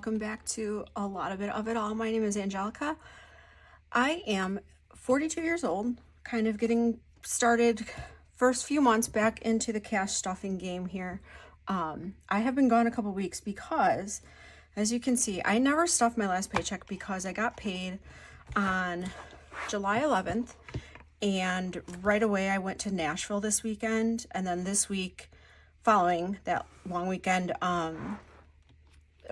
welcome back to a lot of it all. My name is Angelica. I am 42 years old, kind of getting started first few months back into the cash stuffing game here. I have been gone a couple weeks because, as you can see, I never stuffed my last paycheck because I got paid on July 11th, and right away I went to Nashville this weekend, and then this week following that long weekend,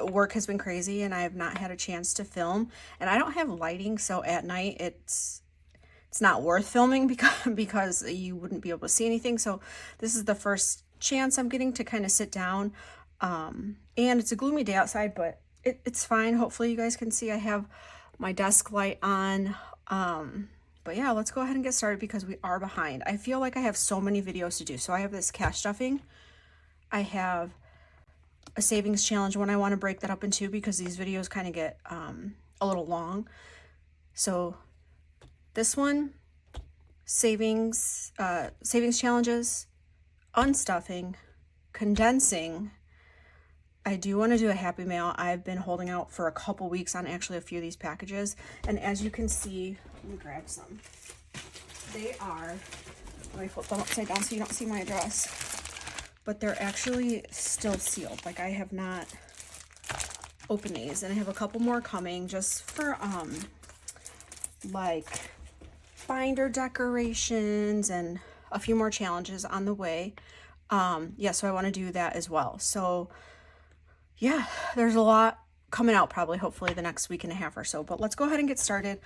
work has been crazy and I have not had a chance to film, and I don't have lighting, so at night it's not worth filming because you wouldn't be able to see anything. So this is the first chance I'm getting to kind of sit down, and it's a gloomy day outside, but it's fine. Hopefully you guys can see I have my desk light on. But yeah, let's go ahead and get started because we are behind. I feel like I have so many videos to do. So I have this cash stuffing, I have a savings challenge one I want to break that up into because these videos kind of get a little long. So this one, savings challenges, unstuffing, condensing. I do want to do a happy mail. I've been holding out for a couple weeks on actually a few of these packages, and as you can see, let me grab some. They are, let me flip them upside down so you don't see my address, but they're actually still sealed. Like, I have not opened these, and I have a couple more coming just for like binder decorations and a few more challenges on the way. Yeah, so I want to do that as well. So yeah, there's a lot coming out probably, hopefully the next week and a half or so, but let's go ahead and get started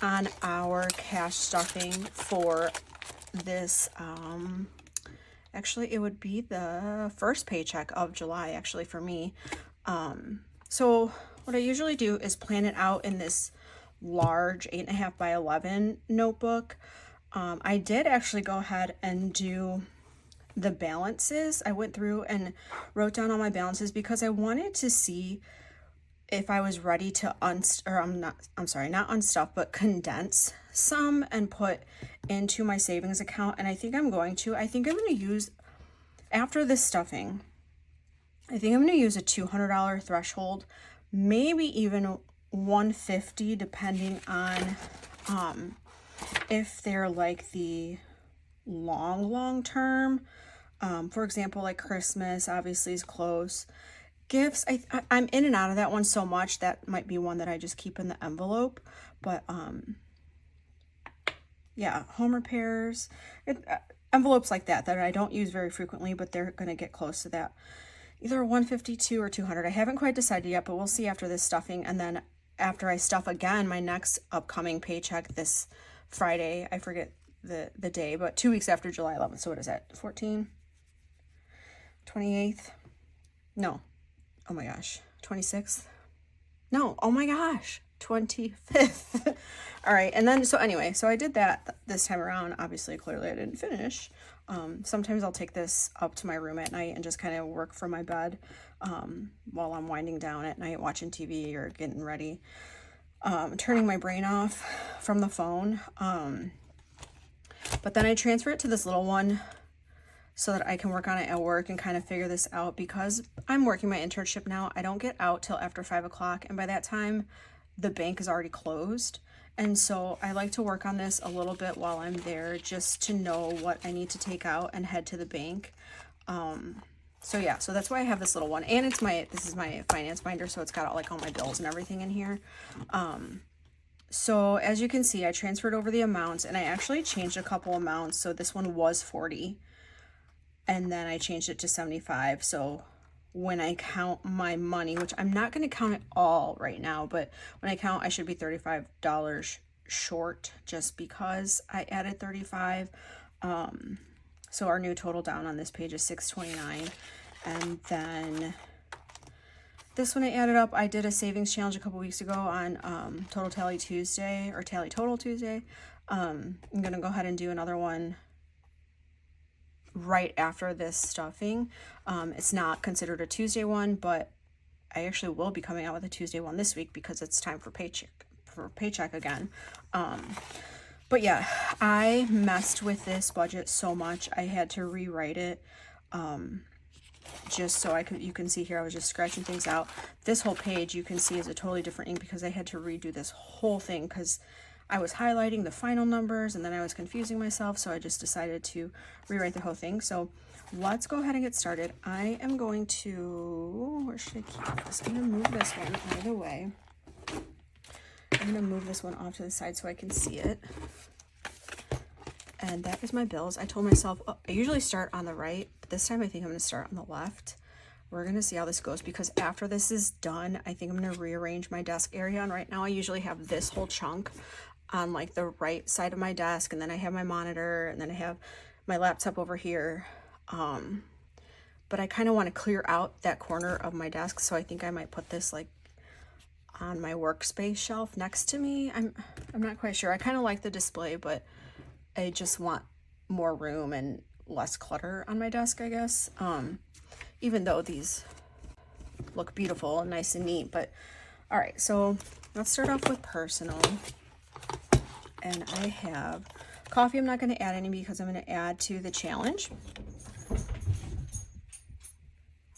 on our cash stuffing for this. Actually, it would be the first paycheck of July, actually, for me. So what I usually do is plan it out in this large 8.5 by 11 notebook. I did actually go ahead and do the balances. I went through and wrote down all my balances because I wanted to see if I was ready to not unstuff, but condense some and put into my savings account. And I think I'm going to use, after this stuffing, I think I'm going to use a $200 threshold, maybe even $150, depending on if they're like the long term. For example, like Christmas obviously is close. Gifts, I'm in and out of that one so much that might be one that I just keep in the envelope. But yeah, home repairs, envelopes like that I don't use very frequently, but they're going to get close to that, either 152 or 200. I haven't quite decided yet, but we'll see after this stuffing. And then after I stuff again, my next upcoming paycheck this Friday, I forget the day, but 2 weeks after July 11th. So what is that, 14, 28th? No, oh my gosh, 26th? No, oh my gosh, 25th. All right, and then, so anyway, so I did that this time around. Obviously, clearly I didn't finish. Sometimes I'll take this up to my room at night and just kind of work from my bed while I'm winding down at night, watching TV or getting ready, turning my brain off from the phone. But then I transfer it to this little one so that I can work on it at work and kind of figure this out, because I'm working my internship now. I don't get out till after 5 o'clock, and by that time the bank is already closed. And so I like to work on this a little bit while I'm there, just to know what I need to take out and head to the bank. So yeah, so that's why I have this little one, and this is my finance binder, so it's got all my bills and everything in here. So as you can see, I transferred over the amounts, and I actually changed a couple amounts. So this one was 40, and then I changed it to 75. So when I count my money, which I'm not going to count it all right now, but when I count, I should be $35 short just because I added 35. So our new total down on this page is $629. And then this one I added up. I did a savings challenge a couple weeks ago on Total Tally Tuesday, or Tally Total Tuesday. I'm going to go ahead and do another one right after this stuffing. It's not considered a Tuesday one, but I actually will be coming out with a Tuesday one this week because it's time for paycheck again. But yeah, I messed with this budget so much I had to rewrite it. just so you can see here, I was just scratching things out. This whole page you can see is a totally different ink because I had to redo this whole thing because I was highlighting the final numbers and then I was confusing myself, so I just decided to rewrite the whole thing. So let's go ahead and get started. I am going to, where should I keep this? I'm going to move this one out of the way. I'm going to move this one off to the side so I can see it. And that is my bills. I told myself, I usually start on the right, but this time I think I'm going to start on the left. We're going to see how this goes because after this is done, I think I'm going to rearrange my desk area. And right now I usually have this whole chunk on like the right side of my desk, and then I have my monitor, and then I have my laptop over here. But I kind of want to clear out that corner of my desk, so I think I might put this like on my workspace shelf next to me. I'm not quite sure. I kind of like the display, but I just want more room and less clutter on my desk, I guess. Even though these look beautiful and nice and neat, but all right, so let's start off with personal. And I have coffee. I'm not going to add any because I'm going to add to the challenge.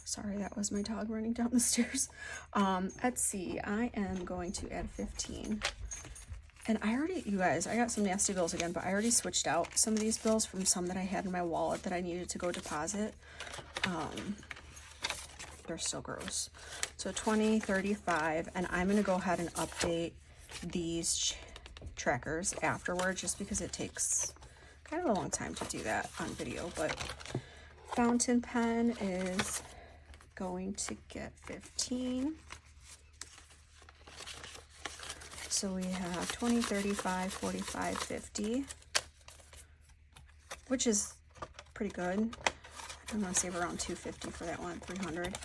Sorry, that was my dog running down the stairs. Etsy, I am going to add 15. And I already, you guys, I got some nasty bills again, but I already switched out some of these bills from some that I had in my wallet that I needed to go deposit. They're so gross. So 20, 35, and I'm going to go ahead and update these trackers afterward just because it takes kind of a long time to do that on video. But fountain pen is going to get 15. So we have 20, 35, 45, 50, which is pretty good. I'm going to save around 250 for that one, 300.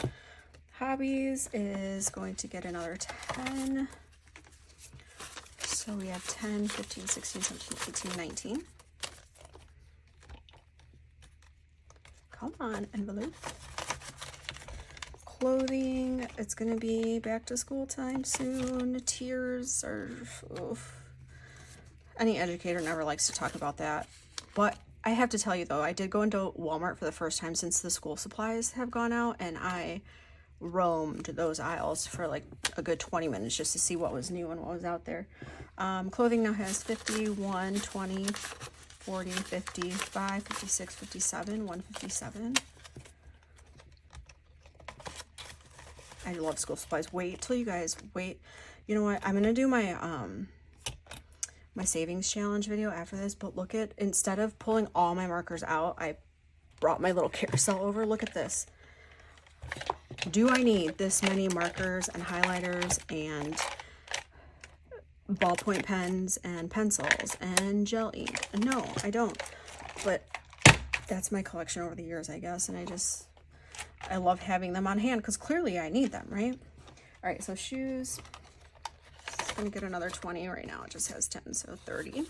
Hobbies is going to get another 10. So we have 10, 15, 16, 17, 18, 19. Come on, envelope. Clothing, it's going to be back to school time soon. Tears are, oof. Any educator never likes to talk about that. But I have to tell you though, I did go into Walmart for the first time since the school supplies have gone out, and I roamed those aisles for like a good 20 minutes just to see what was new and what was out there. Clothing now has 50, 1, 20, 40, 55, 56, 57, 157. I love school supplies. Wait till you guys wait. You know what? I'm going to do my my savings challenge video after this, but look at, instead of pulling all my markers out, I brought my little carousel over. Look at this. Do I need this many markers and highlighters and ballpoint pens and pencils and gel ink? No, I don't. But that's my collection over the years, I guess, and I love having them on hand because clearly I need them, right? All right, so shoes. It's going to get another 20 right now. It just has 10, so 30.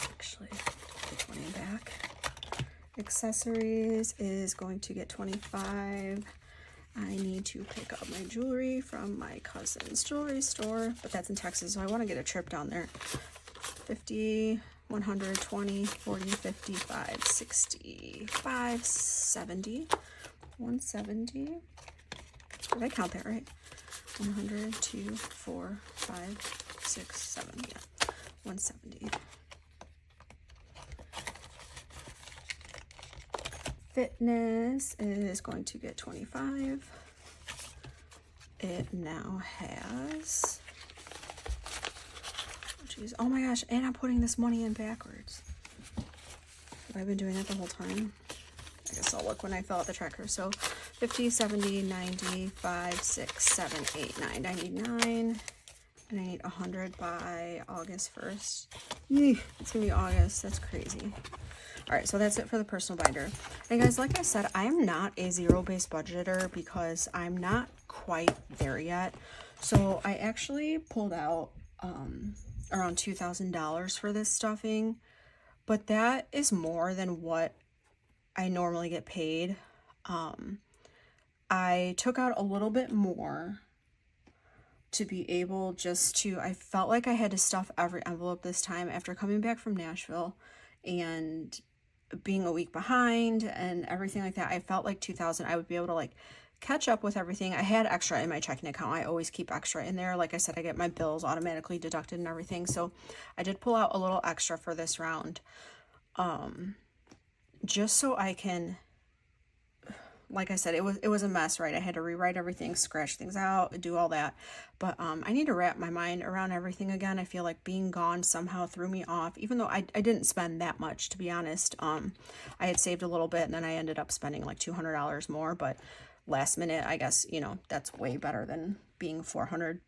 Actually, put 20 back. Accessories is going to get 25. I need to pick up my jewelry from my cousin's jewelry store, but that's in Texas, so I want to get a trip down there. 50, 120, 40, 55, 65, 70, 170. Did I count that right? 100, 2, 4, 5, 6, 7, yeah, 170. Fitness is going to get 25. It now has, geez, oh my gosh, and I'm putting this money in backwards. Have I been doing that the whole time? I guess I'll look when I fill out the tracker. So 50, 70, 95, 6, 7, 8, 9. I need 9. And I need 100 by August 1st. Yee, it's gonna be August. That's crazy. All right, so that's it for the personal binder. And guys, like I said, I'm not a zero-based budgeter because I'm not quite there yet. So I actually pulled out around $2,000 for this stuffing, but that is more than what I normally get paid. I took out a little bit more to be able just to, I felt like I had to stuff every envelope this time after coming back from Nashville and being a week behind and everything like that, I felt like 2000 I would be able to like catch up with everything. I had extra in my checking account. I always keep extra in there. Like I said, I get my bills automatically deducted and everything. So I did pull out a little extra for this round. Just so I can, like I said, it was a mess, right? I had to rewrite everything, scratch things out, do all that. But I need to wrap my mind around everything again. I feel like being gone somehow threw me off, even though I didn't spend that much, to be honest. I had saved a little bit and then I ended up spending like $200 more, but last minute, I guess, you know, that's way better than being $400+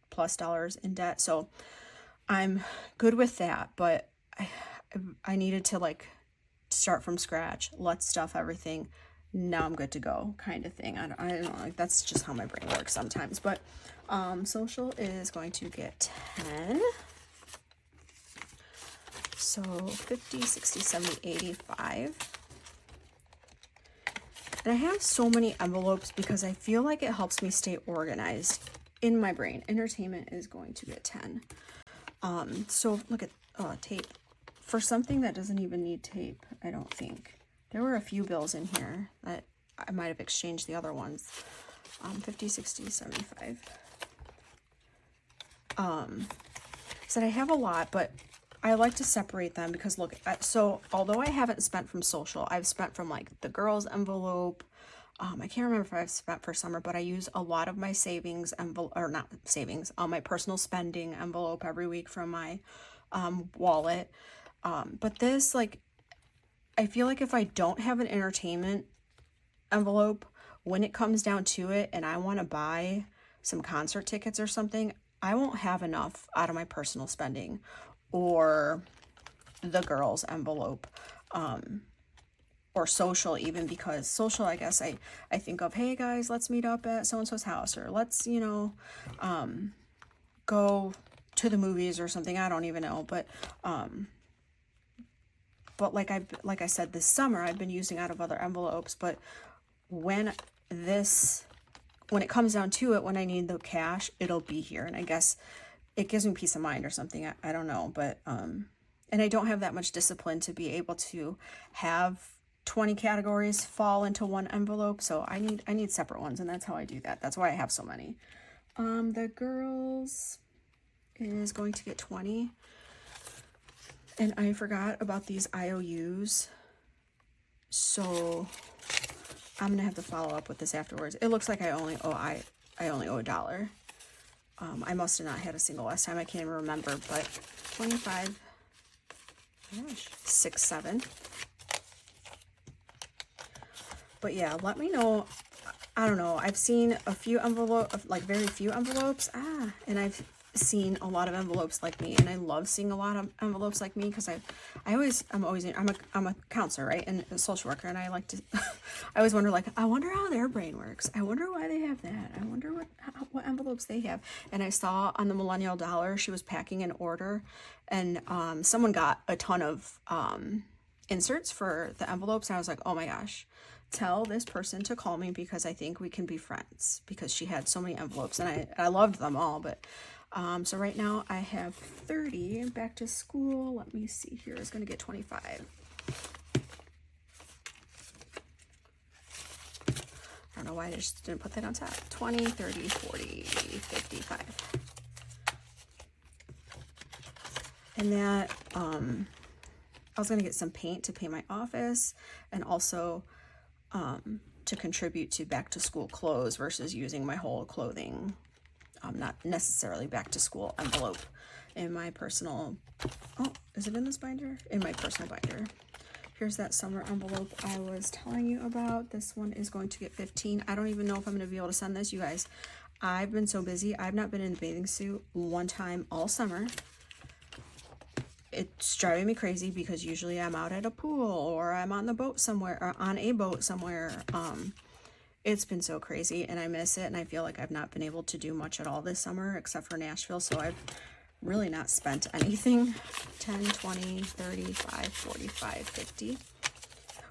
in debt. So I'm good with that, but I needed to like start from scratch, let's stuff everything. Now I'm good to go kind of thing. I don't know, like that's just how my brain works sometimes. But social is going to get 10. So 50, 60, 70, 85. And I have so many envelopes because I feel like it helps me stay organized in my brain. Entertainment is going to get 10. So look at tape. For something that doesn't even need tape, I don't think. There were a few bills in here that I might have exchanged the other ones. 50, 60, 75. So I have a lot, but I like to separate them because look, so although I haven't spent from social, I've spent from like the girls envelope. I can't remember if I've spent for summer, but I use a lot of my savings envelope, or not savings, my personal spending envelope every week from my wallet. But this, like, I feel like if I don't have an entertainment envelope, when it comes down to it and I want to buy some concert tickets or something, I won't have enough out of my personal spending or the girls envelope, or social, even, because social, I guess I think of, hey guys, let's meet up at so-and-so's house, or let's, you know, go to the movies or something. I don't even know, but like I said, this summer I've been using out of other envelopes, but when it comes down to it, when I need the cash, it'll be here. And I guess it gives me peace of mind or something. I don't know, but and I don't have that much discipline to be able to have 20 categories fall into one envelope. So I need separate ones, and that's how I do that. That's why I have so many. The girls is going to get 20. And I forgot about these IOUs, so I'm gonna have to follow up with this afterwards. It looks like I only owe $1. I must have not had a single last time. I can't even remember, but 25, gosh, 6, 7. But yeah, let me know. I don't know. I've seen a few like very few envelopes. And I've seen a lot of envelopes like me, and I love seeing a lot of envelopes like me because I'm a counselor, right, and a social worker, and I like to I always wonder, like, I wonder how their brain works. I wonder why they have that. I wonder what envelopes they have. And I saw on the Millennial Dollar, she was packing an order, and someone got a ton of inserts for the envelopes, and I was like, oh my gosh, tell this person to call me because I think we can be friends, because she had so many envelopes, and I loved them all. But so right now I have 30. Back to school, let me see here, is going to get 25. I don't know why I just didn't put that on top. 20, 30, 40, 55. And that, I was going to get some paint to paint my office, and also to contribute to back to school clothes versus using my whole clothing, not necessarily back to school envelope in my personal, oh, is it in this binder? In my personal binder. Here's that summer envelope I was telling you about. This one is going to get 15. I don't even know if I'm going to be able to send this, you guys. I've been so busy. I've not been in a bathing suit one time all summer. It's driving me crazy because usually I'm out at a pool or I'm on the boat somewhere, or on a boat somewhere. It's been so crazy and I miss it, and I feel like I've not been able to do much at all this summer except for Nashville, so I've really not spent anything. 10, 20, 35, 45, 50,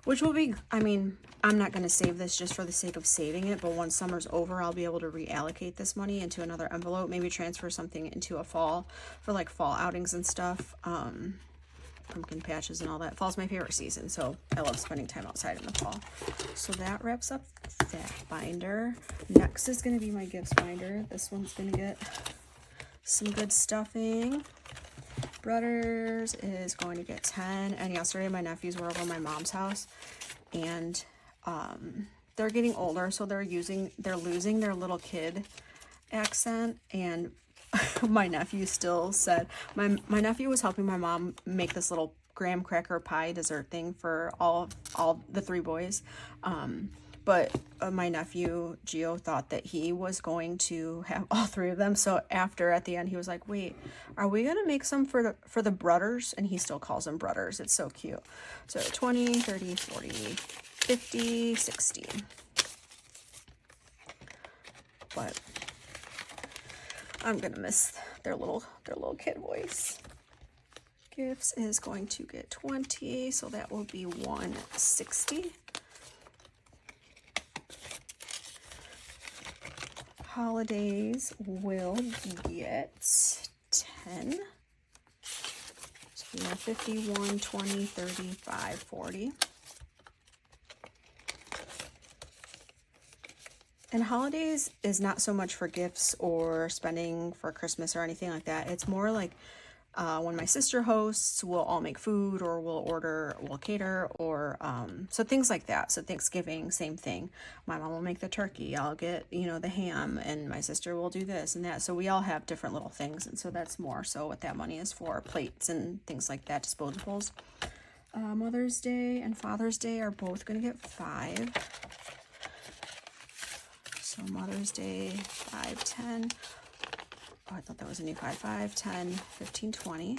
which will be, I mean, I'm not going to save this just for the sake of saving it, but once summer's over, I'll be able to reallocate this money into another envelope, maybe transfer something into a fall for like fall outings and stuff. pumpkin patches and all that. Fall's my favorite season, so I love spending time outside in the fall. So that wraps up that binder. Next is going to be my gifts binder. This one's going to get some good stuffing. Brothers is going to get 10. And yesterday my nephews were over at my mom's house, and they're getting older, so they're losing their little kid accent. And my nephew still said, my nephew was helping my mom make this little graham cracker pie dessert thing for all the 3 boys. But my nephew Gio thought that he was going to have all 3 of them. So at the end, he was like, "Wait, are we gonna make some for the brothers?" And he still calls them brothers. It's so cute. So 20, 30, 40, 50, 60. But I'm gonna miss their little kid voice. Gifts is going to get 20, so that will be 160. Holidays will get 10. So we have 51, 20, 35, 40. And holidays is not so much for gifts or spending for Christmas or anything like that. It's more like when my sister hosts, we'll all make food, or we'll cater, or so things like that. So Thanksgiving, same thing. My mom will make the turkey, I'll get, the ham, and my sister will do this and that. So we all have different little things, and so that's more so what that money is for. Plates and things like that, disposables. Mother's Day and Father's Day are both going to get 5. So Mother's Day, 5, 10. Oh, I thought that was a new 5, 5, 10, 15, 20.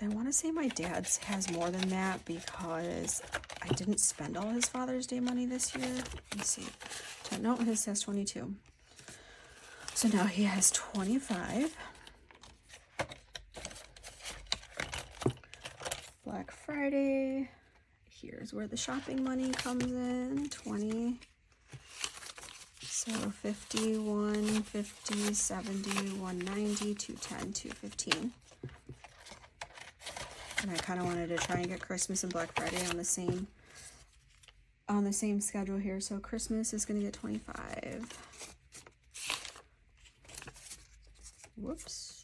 I want to say my dad's has more than that because I didn't spend all his Father's Day money this year. Let me see. No, his has 22. So now he has 25. Black Friday. Here's where the shopping money comes in. 20. So 50, 150, 70, 190, 210, 215. And I kind of wanted to try and get Christmas and Black Friday on the same schedule here. So Christmas is going to get 25. Whoops.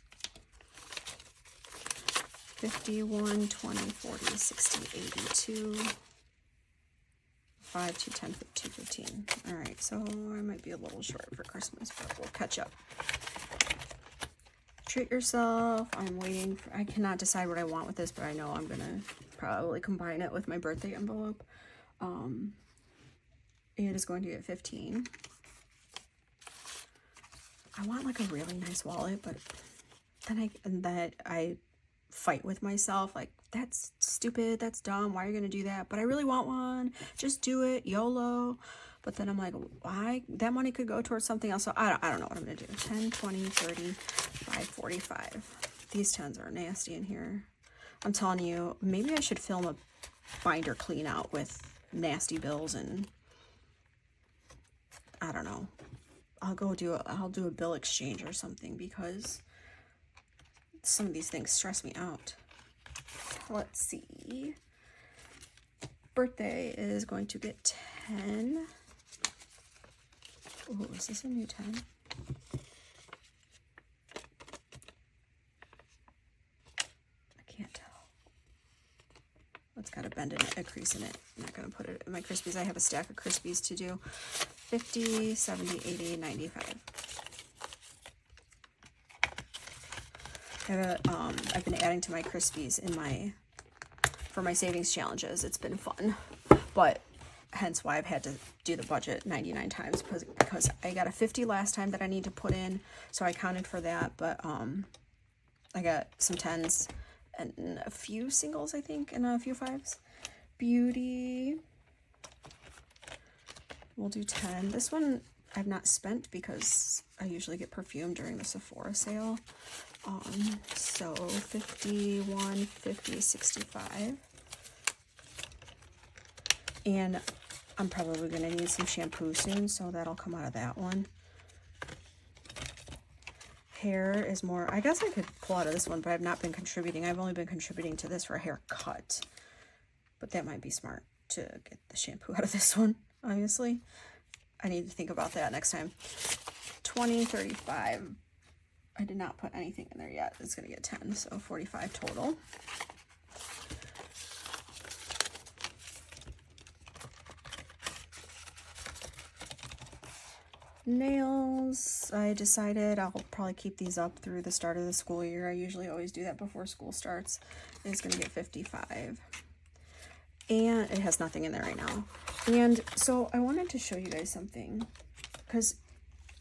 51, 20, 40, 60, 82. 5, 2, 10, 2, 15. All right, so I might be a little short for Christmas, but we'll catch up. Treat yourself. I'm waiting for, I cannot decide what I want with this, but I know I'm gonna probably combine it with my birthday envelope. It is going to get 15. I want like a really nice wallet, but then I fight with myself, like, that's stupid, that's dumb, why are you gonna do that? But I really want one, just do it, YOLO. But then I'm like, why? That money could go towards something else. So I don't know what I'm gonna do. 10, 20, 30, 5, 45. These 10s are nasty in here. I'm telling you, maybe I should film a binder clean out with nasty bills, and I don't know, I'll do a bill exchange or something, because some of these things stress me out. Let's see. Birthday is going to get 10. Oh, is this a new 10? I can't tell. It's got a bend in it, a crease in it. I'm not going to put it in my Crispies. I have a stack of Crispies to do. 50, 70, 80, 95. I've been adding to my Crispies for my savings challenges. It's been fun, but hence why I've had to do the budget 99 times, because I got a 50 last time that I need to put in, so I counted for that. But I got some 10s and a few singles, I think, and a few 5s. Beauty, we'll do 10. This one I've not spent because I usually get perfume during the Sephora sale. So 51, 50, 65. And I'm probably going to need some shampoo soon, so that'll come out of that one. Hair is more, I guess I could pull out of this one, but I've not been contributing. I've only been contributing to this for a haircut. But that might be smart to get the shampoo out of this one, obviously. I need to think about that next time. 20, 35. I did not put anything in there yet. It's going to get 10, so 45 total. Nails, I decided I'll probably keep these up through the start of the school year. I usually always do that before school starts. It's going to get 55. And it has nothing in there right now. And so I wanted to show you guys something, because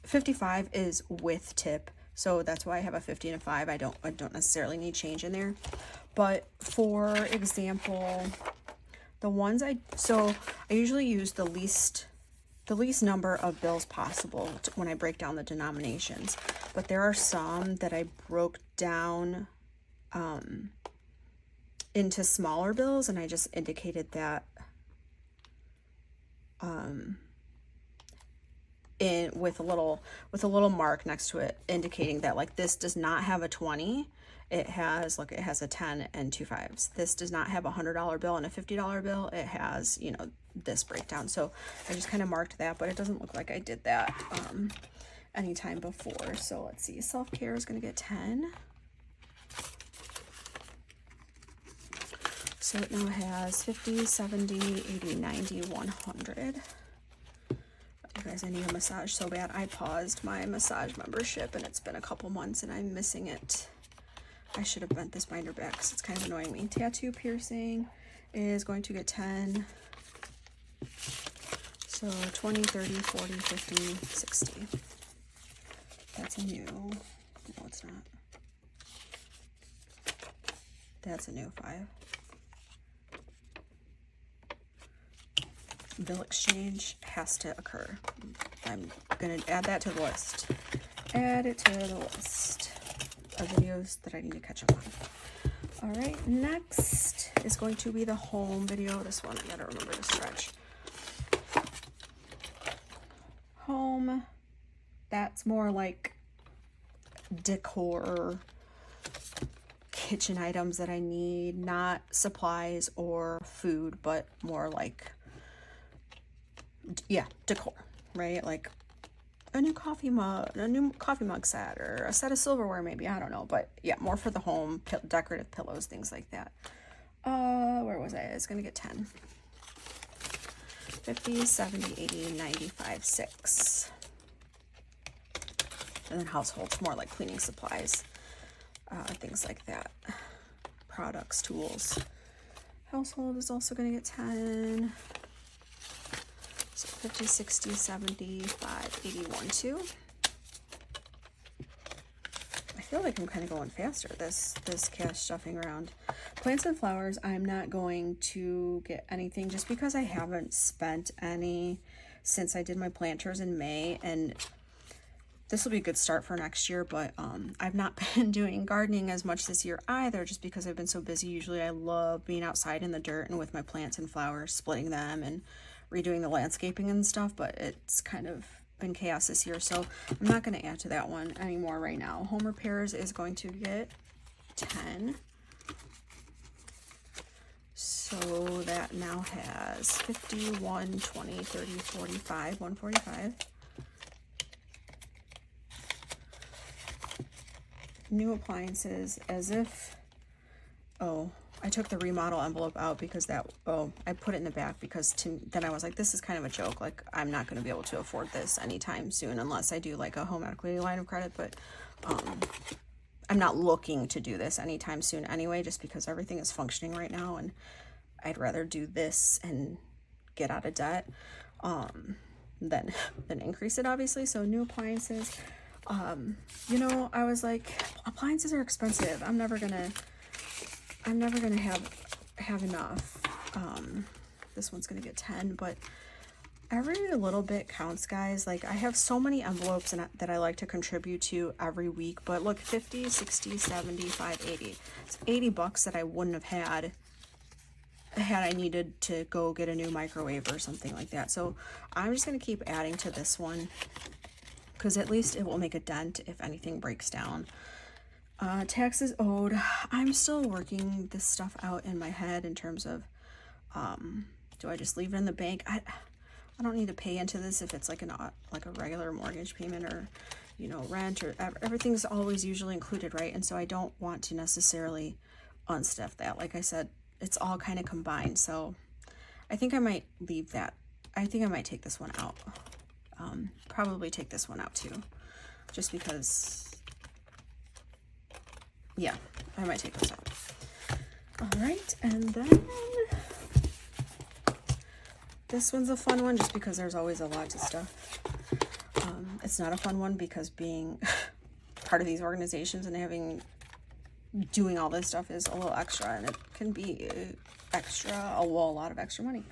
55 is with tip. So that's why I have a 50 and a 5. I don't necessarily need change in there. But for example, the ones I usually use the least number of bills possible when I break down the denominations. But there are some that I broke down into smaller bills, and I just indicated that with a little mark next to it, indicating that, like, this does not have a 20. It has, look, it has a 10 and 2 5s. This does not have a $100 bill and a $50 bill. It has, you know, this breakdown. So I just kind of marked that, but it doesn't look like I did that anytime before. So let's see, self-care is going to get 10. So it now has 50, 70, 80, 90, 100. You guys, I need a massage so bad. I paused my massage membership, and it's been a couple months, and I'm missing it. I should have bent this binder back because it's kind of annoying me. Tattoo piercing is going to get 10. So 20, 30, 40, 50, 60. That's a new. No, it's not. That's a new 5. Bill exchange has to occur. I'm going to add that to the list. Add it to the list of videos that I need to catch up on. All right, next is going to be the home video. This one, I gotta remember to stretch. Home, that's more like decor, kitchen items that I need, not supplies or food, but more like, yeah, decor, right? Like a new coffee mug set, or a set of silverware maybe, I don't know, but yeah, more for the home, decorative pillows, things like that. Where was I? It's gonna get 10. 50, 70, 80, 95, 6. And then households, more like cleaning supplies, things like that. Products, tools. Household is also gonna get 10. So 50, 60, 75, 81, 2. I feel like I'm kind of going faster this cash stuffing around. Plants and flowers, I'm not going to get anything just because I haven't spent any since I did my planters in May, and this will be a good start for next year, but I've not been doing gardening as much this year either, just because I've been so busy. Usually I love being outside in the dirt and with my plants and flowers, splitting them and redoing the landscaping and stuff, but it's kind of been chaos this year, so I'm not going to add to that one anymore right now. Home repairs is going to get 10. So that now has 50, 1, 20, 30, 45, 145. New appliances, as if, oh, I took the remodel envelope out because I put it in the back because then I was like, this is kind of a joke. Like, I'm not going to be able to afford this anytime soon unless I do like a home equity line of credit. But I'm not looking to do this anytime soon anyway, just because everything is functioning right now. And I'd rather do this and get out of debt than increase it, obviously. So new appliances. You know, I was like, appliances are expensive. I'm never gonna have enough. This one's gonna get 10, but every little bit counts, guys. Like, I have so many envelopes that I like to contribute to every week, but look, 50, 60, 75, 80. It's 80 bucks that I wouldn't have had I needed to go get a new microwave or something like that. So I'm just gonna keep adding to this one because at least it will make a dent if anything breaks down. Taxes owed. I'm still working this stuff out in my head in terms of, do I just leave it in the bank? I don't need to pay into this if it's like a regular mortgage payment or, you know, rent, or everything's always usually included, right? And so I don't want to necessarily unstuff that. Like I said, it's all kind of combined. So I think I might leave that. I think I might take this one out. Probably take this one out too, just because, yeah, I might take this out. All right, and then this one's a fun one just because there's always a lot of stuff. It's not a fun one because being part of these organizations and doing all this stuff is a little extra, and it can be a lot of extra money.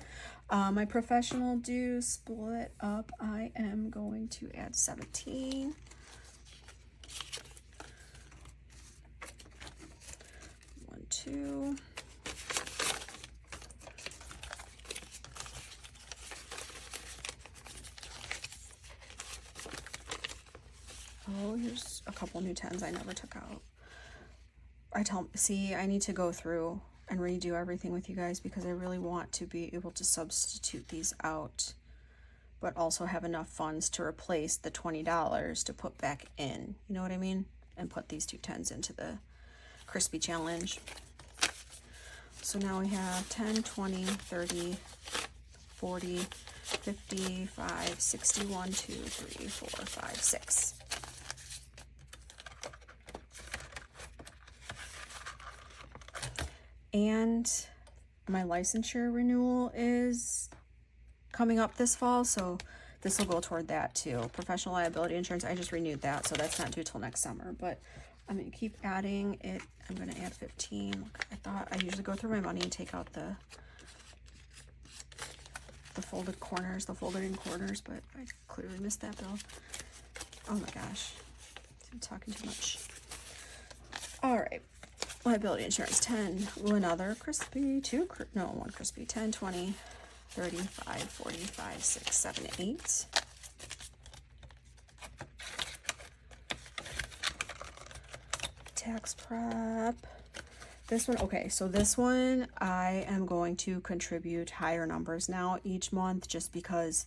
My professional due split up, I am going to add 17. One, two. Oh, here's a couple new 10s I never took out. I need to go through and redo everything with you guys because I really want to be able to substitute these out, but also have enough funds to replace the $20 to put back in, you know what I mean? And put these two 10s into the crispy challenge. So now we have 10, 20, 30, 40, 55, 61, 2, 3, 4, 5, 6. And my licensure renewal is coming up this fall, so this will go toward that too. Professional liability insurance, I just renewed that, so that's not due till next summer, but I'm going to keep adding it. I'm going to add 15. I thought I usually go through my money and take out the folded corners, the folded in corners, but I clearly missed that bill. Oh my gosh, I'm talking too much. All right. Liability insurance, 10, another crispy, one crispy, 10, 20, 35, 45, 6, 7, 8. Tax prep. This one, okay, so this one I am going to contribute higher numbers now each month just because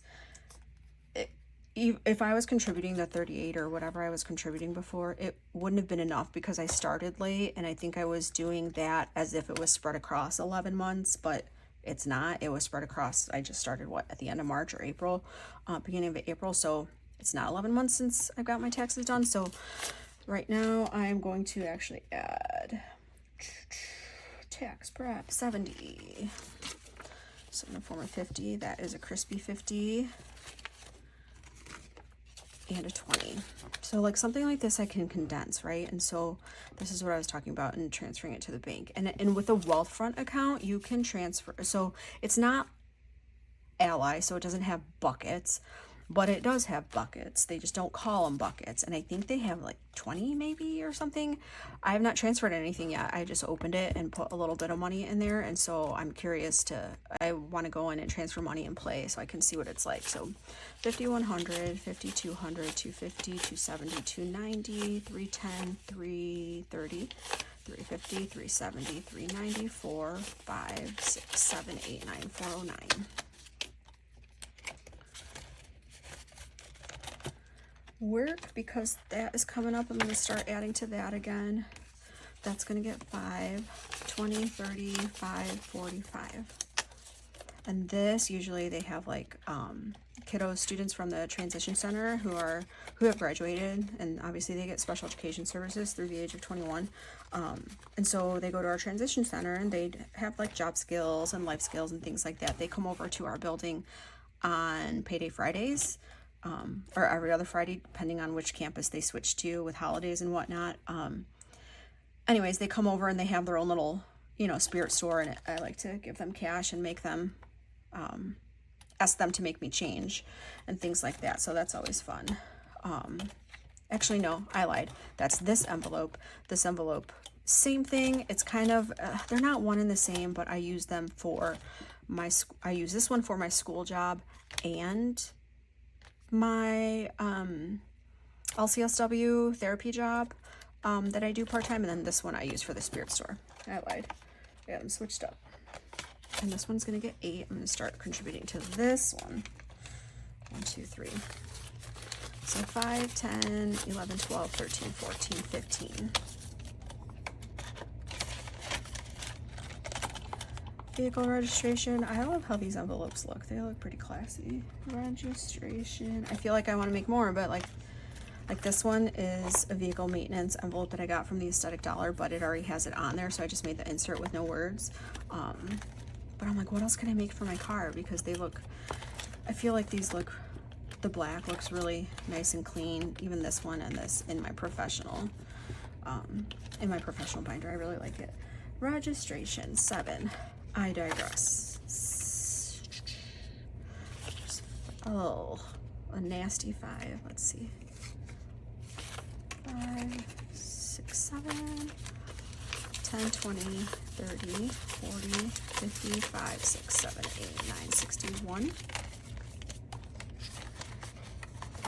if I was contributing the 38 or whatever I was contributing before, it wouldn't have been enough because I started late, and I think I was doing that as if it was spread across 11 months, but it's not. It was spread across, I just started at the end of March or April, beginning of April, so it's not 11 months since I've got my taxes done. So right now I'm going to actually add tax prep 70. So in the form of 50, that is a crispy 50. And a 20. So like something like this I can condense, right? And so this is what I was talking about in transferring it to the bank. And with a Wealthfront account, you can transfer. So it's not Ally, so it doesn't have buckets, but it does have buckets. They just don't call them buckets. And I think they have like 20 maybe or something. I have not transferred anything yet. I just opened it and put a little bit of money in there. And so I'm curious I want to go in and transfer money and play so I can see what it's like. So 5,100, 5,200, 250, 270, 290, 310, 330, 350, 370, 390, 4, 5, 6, 7, 8, 9, 409. Work, because that is coming up. I'm going to start adding to that again. That's going to get 5, 20, 30, 5, 45. And this, usually they have like kiddos, students from the transition center who have graduated, and obviously they get special education services through the age of 21. And so they go to our transition center and they have like job skills and life skills and things like that. They come over to our building on payday Fridays. Or every other Friday, depending on which campus they switch to with holidays and whatnot. Anyways, they come over and they have their own little, spirit store, and I like to give them cash and make them, ask them to make me change and things like that. So that's always fun. Actually, no, I lied. That's this envelope. This envelope, same thing. It's kind of, they're not one and the same, but I use them for I use this one for my school job and my LCSW therapy job that I do part-time, and then this one I use for the spirit store. I lied. I got them switched up. And this one's going to get 8. I'm going to start contributing to this one. 1, 2, 3. So 5, 10, 11, 12, 13, 14, 15. Vehicle registration. I love how these envelopes look. They look pretty classy. Registration. I feel like I want to make more, but like this one is a vehicle maintenance envelope that I got from the Aesthetic Dollar, but it already has it on there, so I just made the insert with no words. But I'm like, what else can I make for my car? Because they look, I feel like these look, the black looks really nice and clean. Even this one and this in my professional binder. I really like it. Registration 7. I digress. Oh, a nasty 5. Let's see. 5, 6, 7, 10, 20, 30, 40, 50, 5, 6, 7, 8, 9, 61.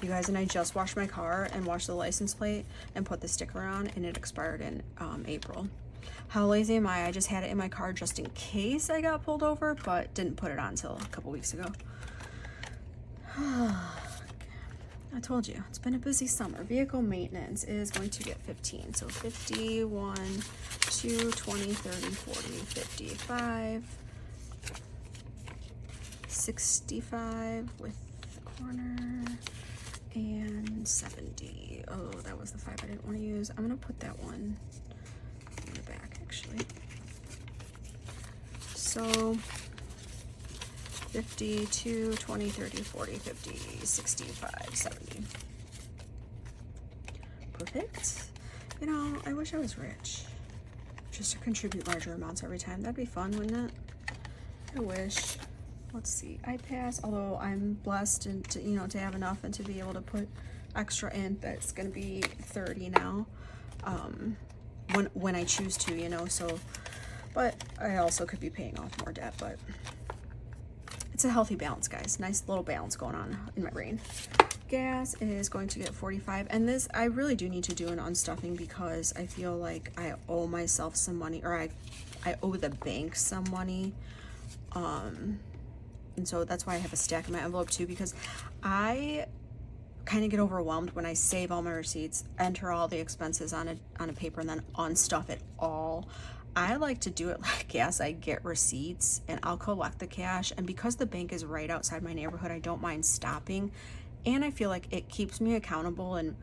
You guys, and I just washed my car and washed the license plate and put the sticker on, and it expired in April. How lazy am I? I just had it in my car just in case I got pulled over, but didn't put it on until a couple weeks ago. I told you, it's been a busy summer. Vehicle maintenance is going to get 15. So 50, 1, 2, 20, 30, 40, 55, 65 with the corner, and 70. Oh, that was the 5 I didn't want to use. I'm going to put that one in the back, actually. So 50, 2, 20, 30, 40, 50, 65, 70. Perfect. You know, I wish I was rich. Just to contribute larger amounts every time. That'd be fun, wouldn't it? I wish. Let's see. I pass, although I'm blessed and to, you know, to have enough and to be able to put extra in. That's going to be 30 now. When I choose to, you know, so, but I also could be paying off more debt, but it's a healthy balance, guys. Nice little balance going on in my brain. Gas is going to get 45, and this I really do need to do an unstuffing because I feel like I owe myself some money, or I owe the bank some money, and so that's why I have a stack in my envelope too, because I kind of get overwhelmed when I save all my receipts, enter all the expenses on a paper, and then unstuff it all. I like to do it like gas. I get receipts and I'll collect the cash, and because the bank is right outside my neighborhood, I don't mind stopping, and I feel like it keeps me accountable and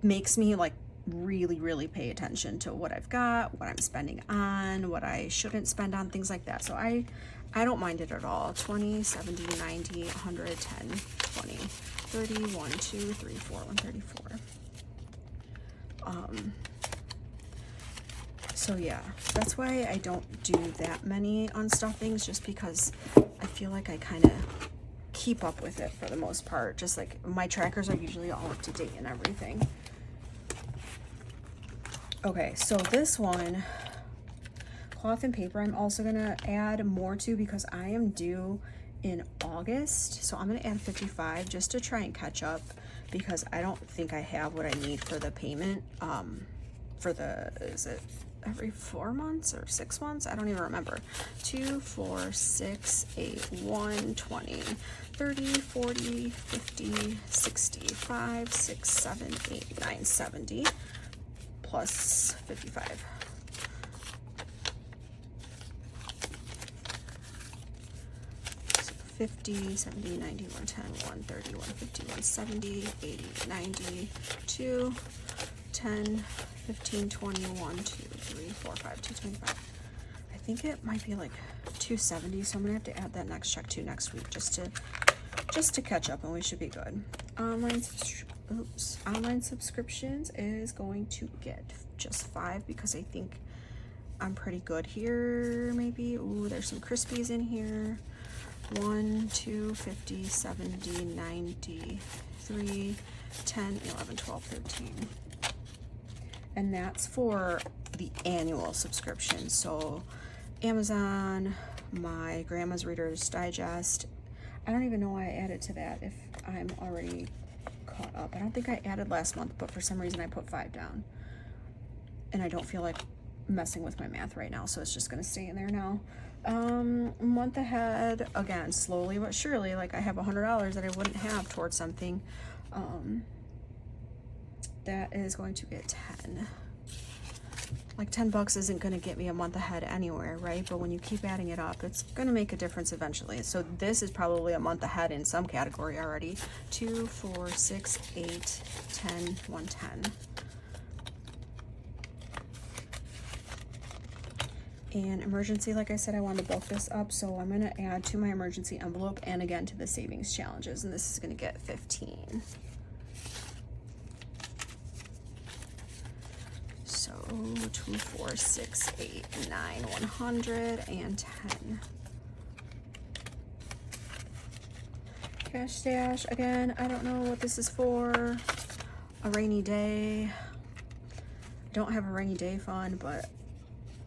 makes me like really pay attention to what I've got, what I'm spending on, what I shouldn't spend on, things like that. So I don't mind it at all. 20, 70, 90, 100, 10, 20, 30, 1, 2, 3, 4, 134. So yeah, that's why I don't do that many unstuffings, just because I feel like I kind of keep up with it for the most part. Just like my trackers are usually all up to date and everything. Okay, so this one, cloth and paper, I'm also gonna add more to because I am due in August. So I'm gonna add 55 just to try and catch up, because I don't think I have what I need for the payment. For the, is it every 4 months or 6 months? I don't even remember. 2, 4, 6, 8, 1, 20, 30, 40, 50, 65, 6, 7, 8, 9, 70, plus 55. So 50, 70, 90, 110, 130, 150, 170, 80, 90, 2, 10, 15, 20, 1, 2, 3, 4, 5, 225. I think it might be like 270, so I'm gonna have to add that next check to next week just to catch up, and we should be good. Online subscriptions is going to get just 5 because I think I'm pretty good here. Maybe, ooh, there's some Krispies in here. 1, 2, 50, 70, 90, 3, 10, 11, 12, 13. And that's for the annual subscription. So Amazon, my grandma's Reader's Digest. I don't even know why I added to that if I'm already caught up. I don't think I added last month, but for some reason I put 5 down. And I don't feel like messing with my math right now, so it's just gonna stay in there now. Month ahead, again, slowly but surely, like I have $100 that I wouldn't have towards something. That is going to get 10. Like $10 isn't going to get me a month ahead anywhere, right? But when you keep adding it up, it's going to make a difference eventually. So this is probably a month ahead in some category already. 2, 4, 6, 8, 10, 110. And emergency, like I said, I wanted to bulk this up, so I'm going to add to my emergency envelope and again to the savings challenges, and this is going to get 15. So 2, 4, 6, 8, 9, 100, and 10. Cash stash, again, I don't know what this is for. A rainy day. I don't have a rainy day fund, but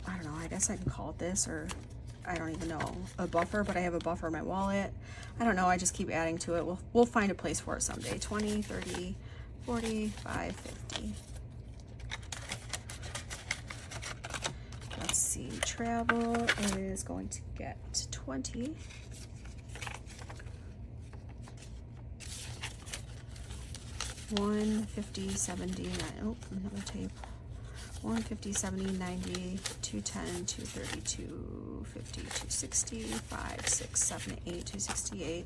I don't know, I guess I can call it this, or I don't even know, a buffer, but I have a buffer in my wallet. I don't know, I just keep adding to it. We'll find a place for it someday. 20, 30, 40, 5, 50. Let's see, travel is going to get 20. $150, 70, oh, another tape. 150, 70, 90, 210, 230, 250, 260, 5, 6, 7, 8, 268,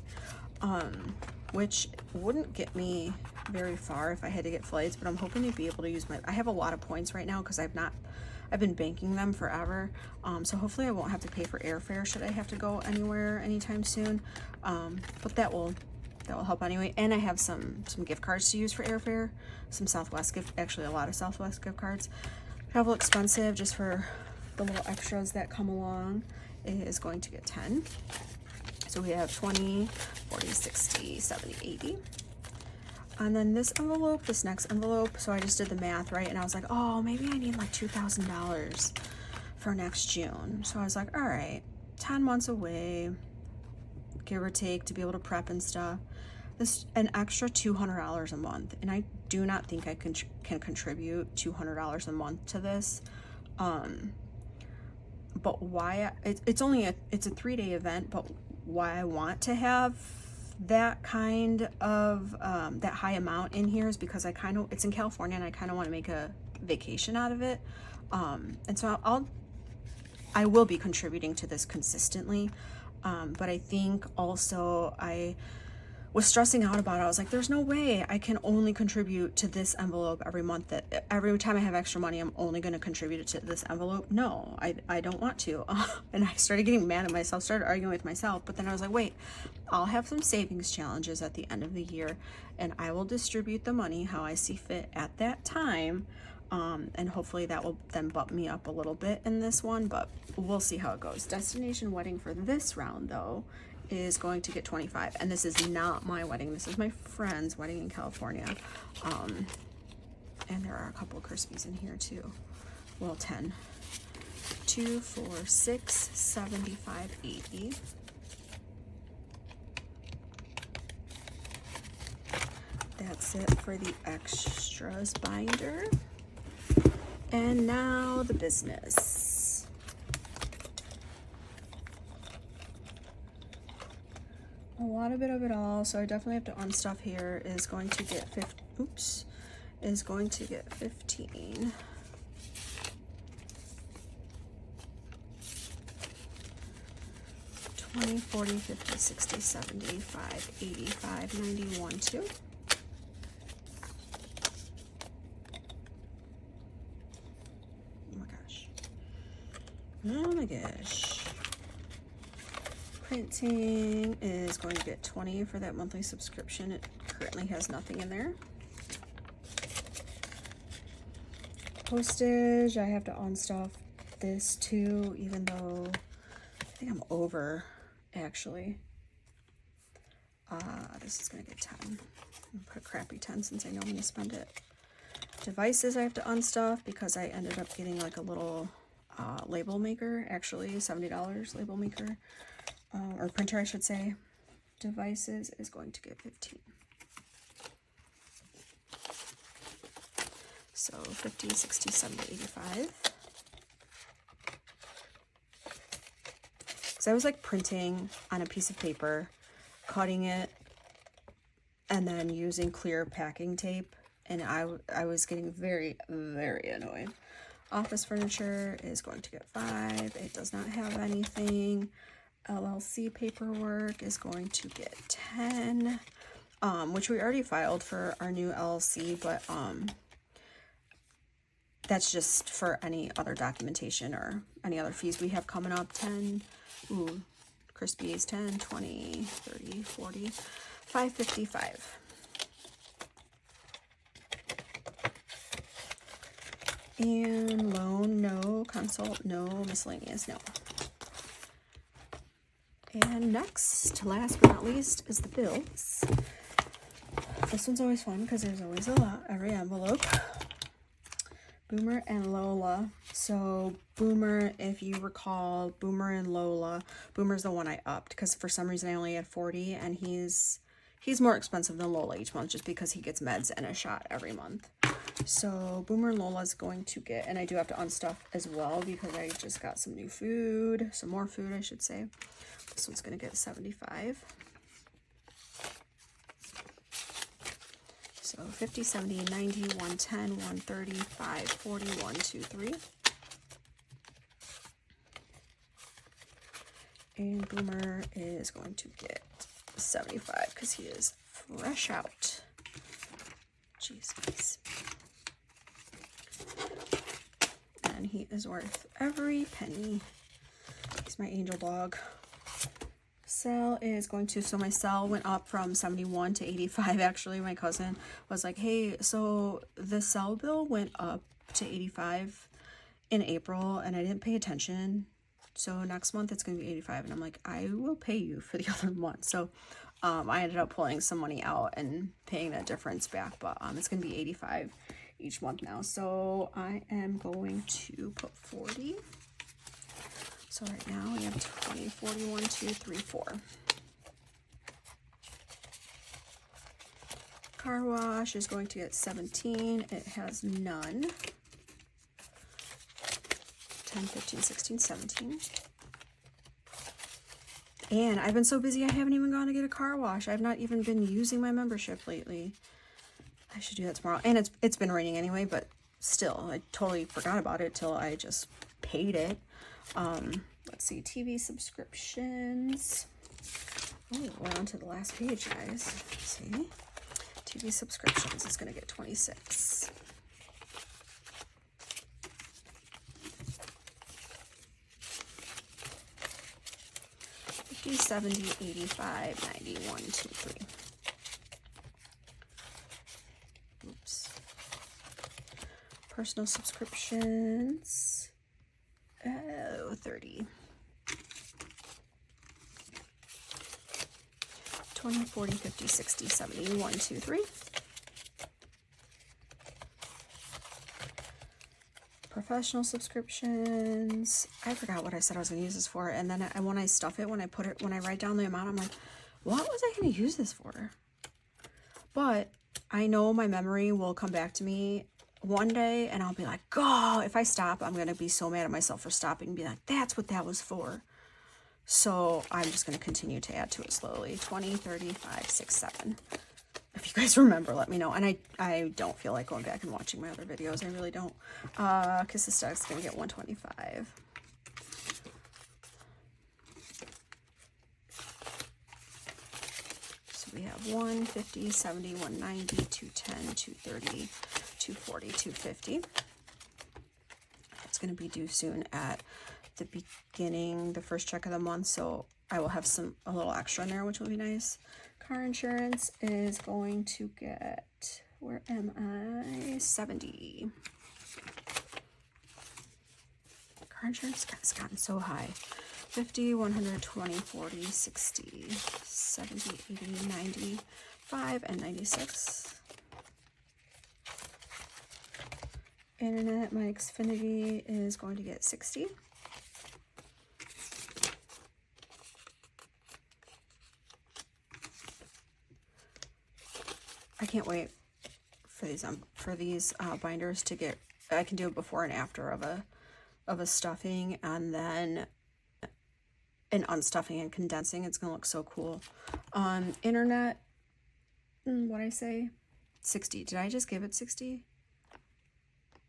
which wouldn't get me very far if I had to get flights, but I'm hoping to be able to use I have a lot of points right now because I've been banking them forever, so hopefully I won't have to pay for airfare should I have to go anywhere anytime soon, but that will help anyway. And I have some gift cards to use for airfare, some Southwest gift, actually a lot of Southwest gift cards. Travel expensive, just for the little extras that come along, is going to get 10. So we have 20, 40, 60, 70, 80. And then this envelope, this next envelope, so I just did the math, right? And I was like, oh, maybe I need like $2,000 for next June. So I was like, all right, 10 months away, give or take, to be able to prep and stuff. This an extra $200 a month, and I do not think I can contribute $200 a month to this. But why it's a 3-day event, but why I want to have that kind of that high amount in here is because it's in California and I kind of want to make a vacation out of it. And so I will be contributing to this consistently. But I think also I was stressing out about it. I was like, there's no way I can only contribute to this envelope every month, that every time I have extra money, I'm only going to contribute it to this envelope. No, I don't want to. And I started getting mad at myself, started arguing with myself. But then I was like, wait, I'll have some savings challenges at the end of the year, and I will distribute the money how I see fit at that time. And hopefully that will then bump me up a little bit in this one, but we'll see how it goes. Destination wedding for this round, though, is going to get 25, and this is not my wedding. This is my friend's wedding in California. And there are a couple of Crispies in here too. Well, 10. 2, 4, 6, 75, 80. That's it for the extras binder. And now the business. A lot of it all, so I definitely have to unstuff here, is going to get 15. $20, $40, $50, $60, $75, $85, $91, $2. Oh my gosh. Printing is going to get 20 for that monthly subscription. It currently has nothing in there. Postage, I have to unstuff this too, even though I think I'm over, actually. This is going to get 10. I'm going to put a crappy 10 since I know I'm going to spend it. Devices I have to unstuff because I ended up getting like a little label maker, actually $70 label maker, or printer I should say. Devices is going to get 15. So 50, 60, 70, 85. So I was like printing on a piece of paper, cutting it, and then using clear packing tape. And I was getting very, very annoyed. Office furniture is going to get 5. It does not have anything. LLC paperwork is going to get 10, which we already filed for our new LLC, but that's just for any other documentation or any other fees we have coming up. 10, ooh, Crispies, 10, 20, 30, 40, 555. And loan, no. Consult, no. Miscellaneous, no. And next, last but not least, is the bills. This one's always fun because there's always a lot every envelope. Boomer and Lola. So Boomer, if you recall, Boomer and Lola. Boomer's the one I upped because for some reason I only had 40, and he's more expensive than Lola each month just because he gets meds and a shot every month. So Boomer and Lola's going to get, and I do have to unstuff as well because I just got some new food, some more food I should say. This one's going to get 75. So 50, 70, 90, 110, 130, 5, 40, 1, 2, 3. And Boomer is going to get 75 because he is fresh out. Jesus. And he is worth every penny. He's my angel dog. Cell is going to, so my cell went up from 71 to 85. Actually, my cousin was like, hey, so the cell bill went up to 85 in April and I didn't pay attention. So next month it's going to be 85. And I'm like, I will pay you for the other month. So I ended up pulling some money out and paying that difference back, but it's going to be 85 each month now. So I am going to put 40. So right now we have 20, 40, 1, 2, 3, 4. Car wash is going to get 17. It has none. 10, 15, 16, 17. And I've been so busy I haven't even gone to get a car wash. I've not even been using my membership lately. I should do that tomorrow. And it's been raining anyway, but still, I totally forgot about it till I just paid it. Let's see, TV subscriptions. Oh, we're on to the last page, guys. Let's see. TV subscriptions is going to get 26. $50, $70, $85, $90, 1, 2, 3. Oops. Personal subscriptions. Oh, 30. 20, 40, 50, 60, 70, 1, 2, 3. Professional subscriptions. I forgot what I said I was going to use this for. And then when I stuff it, when I write down the amount, I'm like, what was I going to use this for? But I know my memory will come back to me one day and I'll be like, oh, if I stop, I'm going to be so mad at myself for stopping and be like, that's what that was for. So I'm just going to continue to add to it slowly. 20, 30, 5, 6, 7. If you guys remember, let me know. And I don't feel like going back and watching my other videos. I really don't. Kiss the Stuck's going to get 125. So we have 150, 70, 190, 210, 230, 240, 250. It's going to be due soon at the beginning, the first check of the month. So I will have a little extra in there, which will be nice. Car insurance is going to get, where am I? 70. Car insurance has gotten so high. 50, 120, 40, 60, 70, 80, 95, and 96. Internet, my Xfinity is going to get 60. I can't wait for these binders to get, I can do a before and after of a stuffing, and then an unstuffing and condensing. It's gonna look so cool. On internet, what I say, 60. Did I just give it 60?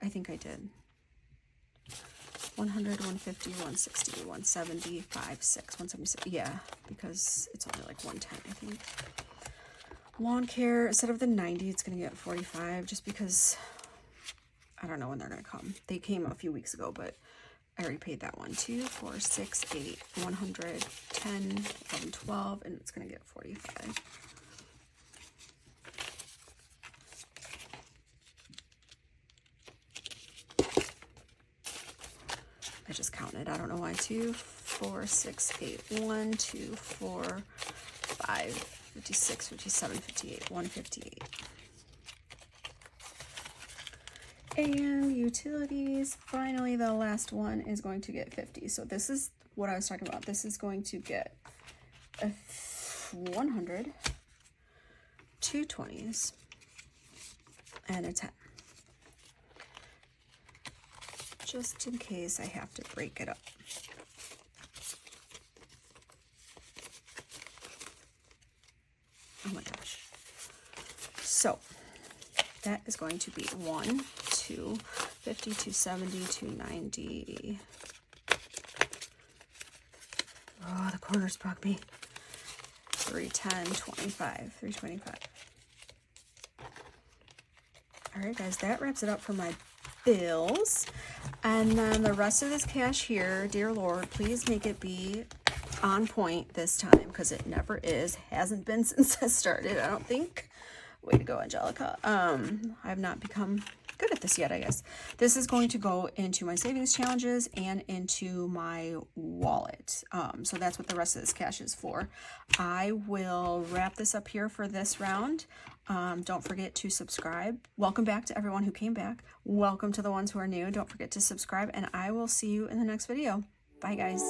I think I did. 100, 150, 160, 170, 5, 6, 176. Yeah, because it's only like 110, I think. Lawn care, instead of the 90, it's going to get 45, just because I don't know when they're going to come. They came a few weeks ago, but I already paid that one. 2, 4, 6, 8, 100, 10, 11, 12, and it's going to get 45. I just counted. I don't know why. 2, 4, 6, 8, 1, 2, 4, 5, 56, 57, 58, 158. And utilities, finally the last one is going to get 50. So this is what I was talking about. This is going to get a 100, 2 20s, and a 10. Just in case I have to break it up. Oh my gosh. So that is going to be 1, 2, 50, 270, 290. Oh, the corners bug me. 310, 25, 325. All right, guys, that wraps it up for my bills. And then the rest of this cash here, dear Lord, please make it be on point this time, because it never is. Hasn't been since I started, I don't think. Way to go, Angelica. I have not become good at this yet, I guess. This is going to go into my savings challenges and into my wallet. So that's what the rest of this cash is for. I will wrap this up here for this round. Don't forget to subscribe. Welcome back to everyone who came back. Welcome to the ones who are new. Don't forget to subscribe, and I will see you in the next video. Bye, guys.